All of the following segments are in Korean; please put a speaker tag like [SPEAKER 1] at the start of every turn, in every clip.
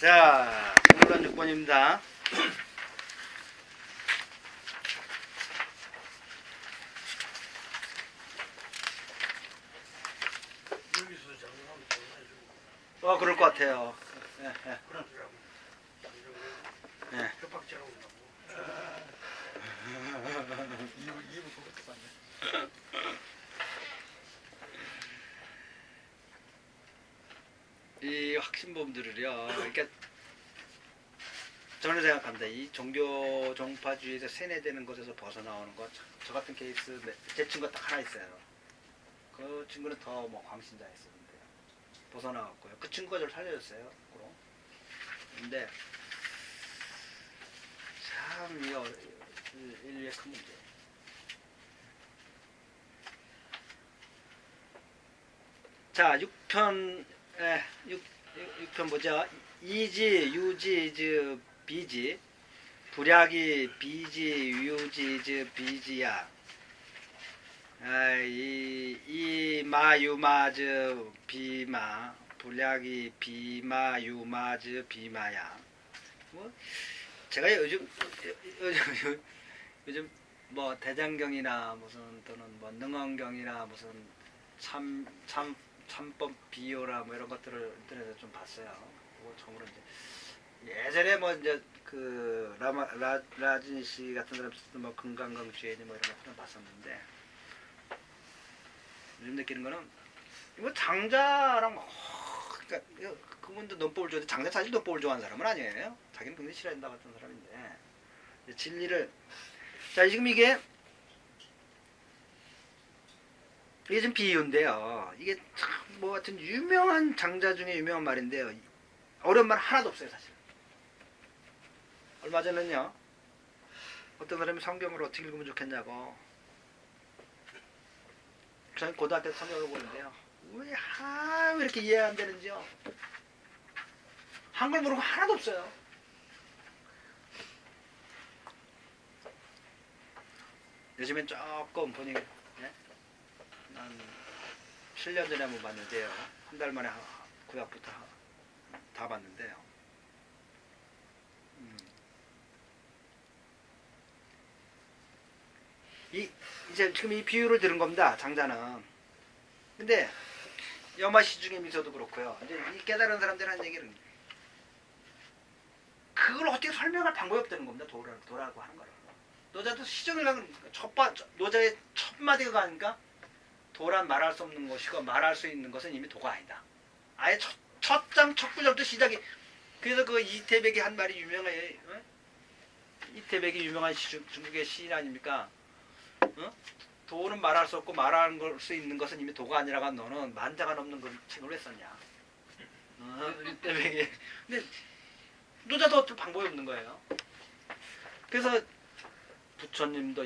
[SPEAKER 1] 자, 6번 6번입니다.
[SPEAKER 2] 여기서 장난하면 전화해주고
[SPEAKER 1] 그럴 것 같아요. 예, 예.
[SPEAKER 2] 그러더라고.
[SPEAKER 1] 예.
[SPEAKER 2] 협박자라고 나고.
[SPEAKER 3] 이부 그것도 봤네.
[SPEAKER 1] 이 확신범들을요, 그러니까 저는 생각합니다. 이 종교 종파주의에서 세뇌되는 것에서 벗어나오는 것, 저 같은 케이스 제 친구가 딱 하나 있어요. 그 친구는 더 뭐 광신자였었는데요. 벗어나왔고요. 그 친구가 저를 살려줬어요. 그럼. 근데 참 이 인류의 큰 문제. 자, 6편 6편 보자. 이지, 유지, 즈, 비지, 불약이, 비지, 유지, 즈, 비지야. 마, 유마, 즈, 비마, 불약이, 비마, 유마, 즈, 비마야. 뭐, 제가 요즘 뭐 대장경이나 무슨 또는 뭐 능언경이나 무슨 참법 비유라 뭐 이런 것들을 인터넷에 좀 봤어요. 그거 처음으로 이제 예전에 뭐 이제 그 라진 씨 같은 사람 뭐 금강강주애니 뭐 이런 것들은 봤었는데 요즘 느끼는 거는 뭐 장자랑 뭐 그러니까 그분도 논법을 좋아하는데 장자 사실 논법을 좋아하는 사람은 아니에요. 자기는 굉장히 싫어한다 같은 사람인데 진리를 자 지금 이게 좀 비유인데요. 이게 참 뭐 같은 유명한 장자 중에 유명한 말인데요. 어려운 말 하나도 없어요, 사실. 얼마 전에는요. 어떤 사람이 성경을 어떻게 읽으면 좋겠냐고. 저는 고등학교 때 성경을 보는데요. 왜 이렇게 이해 안 되는지요. 한글 모르고 하나도 없어요. 요즘엔 조금 보니 한 7년 전에 한번 봤는데요. 한 달 만에 구약부터 다 봤는데요. 이제 지금 이 비유를 들은 겁니다. 장자는. 근데 여마시 중에 미소도 그렇고요. 이제 이 깨달은 사람들이 하는 얘기는 그걸 어떻게 설명할 방법이 없다는 겁니다. 도라고 하는 거를. 노자도 시정을 하면 노자의 첫 마디가 아닌가? 도란 말할 수 없는 것이고 말할 수 있는 것은 이미 도가 아니다. 아예 첫 구절부터 시작이. 그래서 그 이태백이 한 말이 유명해요. 어? 이태백이 유명한 중국의 시인 아닙니까? 도는 말할 수 없고 말할 수 있는 것은 이미 도가 아니라가 너는 만자가 넘는 그 책을 왜 썼냐? 이태백이. 근데 노자도 어떤 방법이 없는 거예요. 그래서 부처님도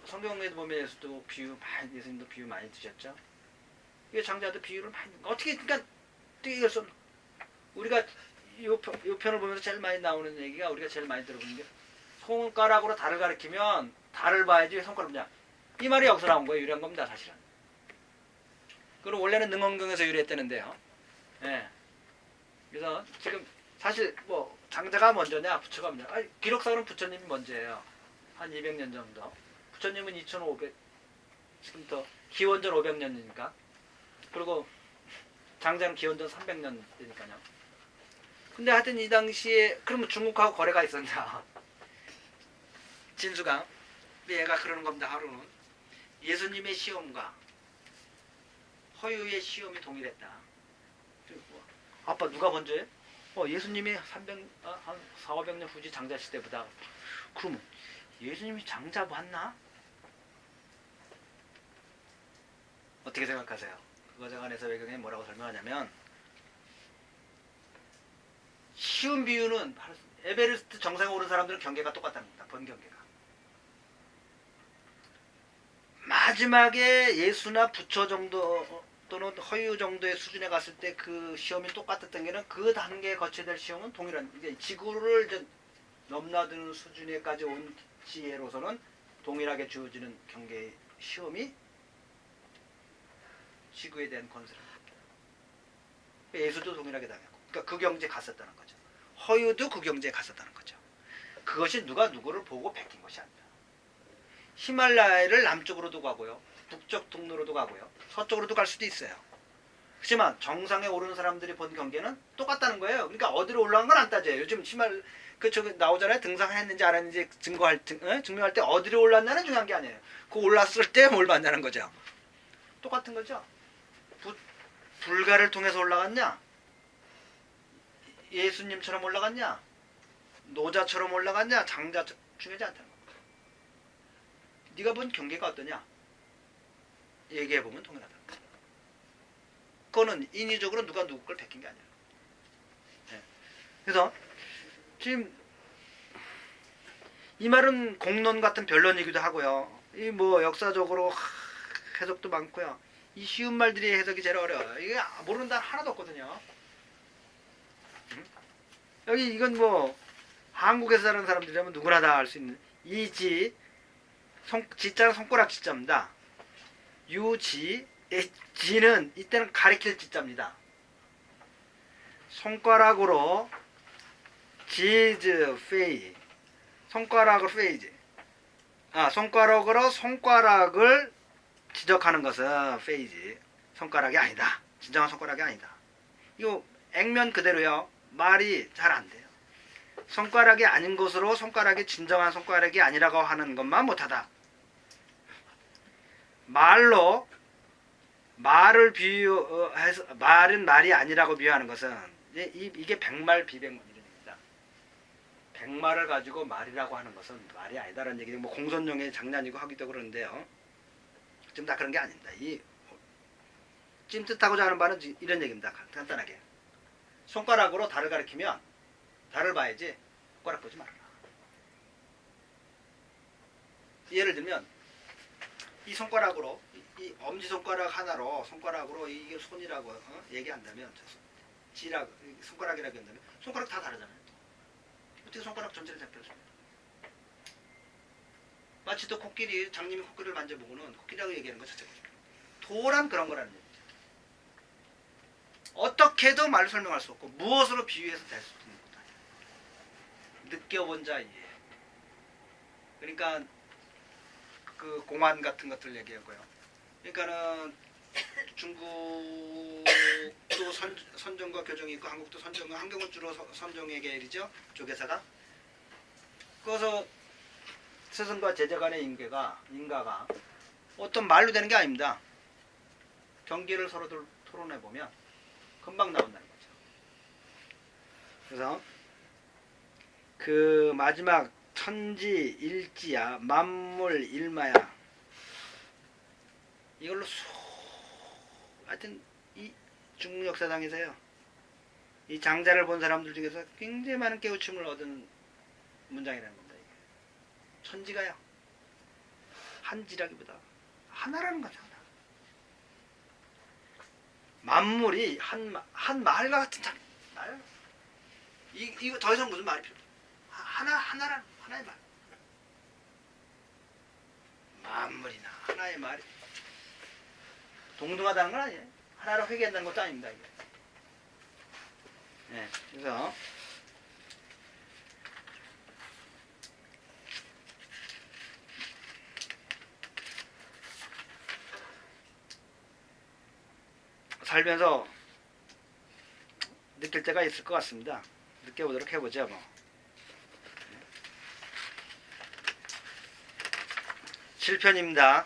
[SPEAKER 1] 성경에 보면 예수님도 비유 많이 드셨죠. 이게 장자도 비유를 많이 어떻게 그러니까 이것은 우리가 이 편을 보면서 제일 많이 나오는 얘기가 우리가 제일 많이 들어보는 게 손가락으로 달을 가리키면 달을 봐야지 왜 손가락 보냐. 이 말이 여기서 나온 거예요. 유래한 겁니다, 사실은. 그리고 원래는 능언경에서 유래했다는데요. 예. 그래서 지금 사실 뭐 장자가 먼저냐 부처가 먼저냐. 기록상으로는 부처님이 먼저예요. 한 200년 정도. 부처님은 2500 지금부터 기원전 500년이니까. 그리고 장자는 기원전 300년 되니까요. 근데 하여튼 이 당시에 그러면 중국하고 거래가 있었냐. 진수가. 근데 얘가 그러는 겁니다. 하루는 예수님의 시험과 허유의 시험이 동일했다. 아빠 누가 먼저해? 예수님이 한 4, 500년 후지 장자 시대보다. 그러면 예수님이 장자 맞나? 어떻게 생각하세요? 그것에 관해서 외경에 뭐라고 설명하냐면 쉬운 비유는 에베레스트 정상에 오른 사람들은 경계가 똑같다는 겁니다. 번경계가. 마지막에 예수나 부처 정도 또는 허유 정도의 수준에 갔을 때 그 시험이 똑같았던 게는 그 단계에 거쳐야 될 시험은 동일한 이제 지구를 이제 넘나드는 수준에까지 온 지혜로서는 동일하게 주어지는 경계의 시험이 지구에 대한 건설입니다. 예수도 동일하게 당했고, 그러니까 그 경지에 갔었다는 거죠. 허유도 그 경지에 갔었다는 거죠. 그것이 누가 누구를 보고 베낀 것이 아니다. 히말라야를 남쪽으로도 가고요. 북쪽 동로로도 가고요. 서쪽으로도 갈 수도 있어요. 그렇지만 정상에 오르는 사람들이 본 경계는 똑같다는 거예요. 그러니까 어디로 올라간 건 안 따져요. 요즘 저기 나오잖아요. 등산했는지 안 했는지 증명할 때 어디로 올랐냐는 중요한 게 아니에요. 그 올랐을 때 뭘 봤냐는 거죠. 똑같은 거죠. 불가를 통해서 올라갔냐? 예수님처럼 올라갔냐? 노자처럼 올라갔냐? 장자처럼 중요하지 않다는 겁니다. 네가 본 경계가 어떠냐? 얘기해보면 동일하다. 그거는 인위적으로 누가 누구 걸 베낀 게 아니에요. 네. 그래서 지금 이 말은 공론 같은 변론이기도 하고요. 이 뭐 역사적으로 해석도 많고요. 이 쉬운 말들이 해석이 제일 어려워요. 이게 모르는 단 하나도 없거든요. 여기 이건 뭐 한국에서 사는 사람들이라면 누구나 다 알 수 있는 이 지자는 손가락 지자입니다. 유지 지는 이때는 가리킬 지자입니다. 손가락으로 지즈 페이 손가락으로 페이지 손가락으로 손가락을 지적하는 것은 페이지 손가락이 아니다. 진정한 손가락이 아니다. 이거 액면 그대로요. 말이 잘 안 돼요. 손가락이 아닌 것으로 손가락이 진정한 손가락이 아니라고 하는 것만 못하다. 말을 비유해서 말은 말이 아니라고 비유하는 것은 이게 백말 비백말 이런 얘기입니다. 백말을 가지고 말이라고 하는 것은 말이 아니다라는 얘기. 뭐 공손용의 장난이고 하기도 그러는데요. 지금 다 그런 게 아닙니다. 이 찜뜻하고자 하는 바는 이런 얘기입니다. 간단하게 손가락으로 달을 가리키면 달을 봐야지 손가락 보지 말아라. 예를 들면 이 손가락으로 이 엄지손가락 하나로 손가락으로 이게 손이라고 얘기한다면 지라고 손가락이라고 한다면 손가락 다 다르잖아요. 어떻게 손가락 전체를 잡혀줍니까? 마치 또 코끼리 장님이 코끼리를 만져보고는 코끼리라고 얘기하는 것 자체가 도란 그런 거라는 얘기죠. 어떻게도 말로 설명할 수 없고 무엇으로 비유해서 될 수 있는 것도 아니에요. 느껴본 자 이해. 그러니까 그 공안 같은 것들 얘기하고요. 그러니까는 중국도 선정과 교정이 있고 한국도 선정과 한국은 주로 선정의 계열이죠. 조계사가. 그래서 스승과 제자 간의 인가가 어떤 말로 되는 게 아닙니다. 경계를 서로들 토론해 보면 금방 나온다는 거죠. 그래서 그 마지막 천지 일지야 만물 일마야 이걸로 하여튼 이 중국 역사상에서요 이 장자를 본 사람들 중에서 굉장히 많은 깨우침을 얻은 문장이라는 겁니다. 이게. 천지가요 한지라기보다 하나라는 거죠. 만물이 한 말과 같은 말. 이거 더 이상 무슨 말이 필요 없어요. 하나라는 하나의 말. 만물이나 하나의 말이 동등하다는 건 아니에요. 하나로 회개한다는 것도 아닙니다. 이게. 네, 그래서 살면서 느낄 때가 있을 것 같습니다. 느껴보도록 해보죠. 뭐. 7편입니다.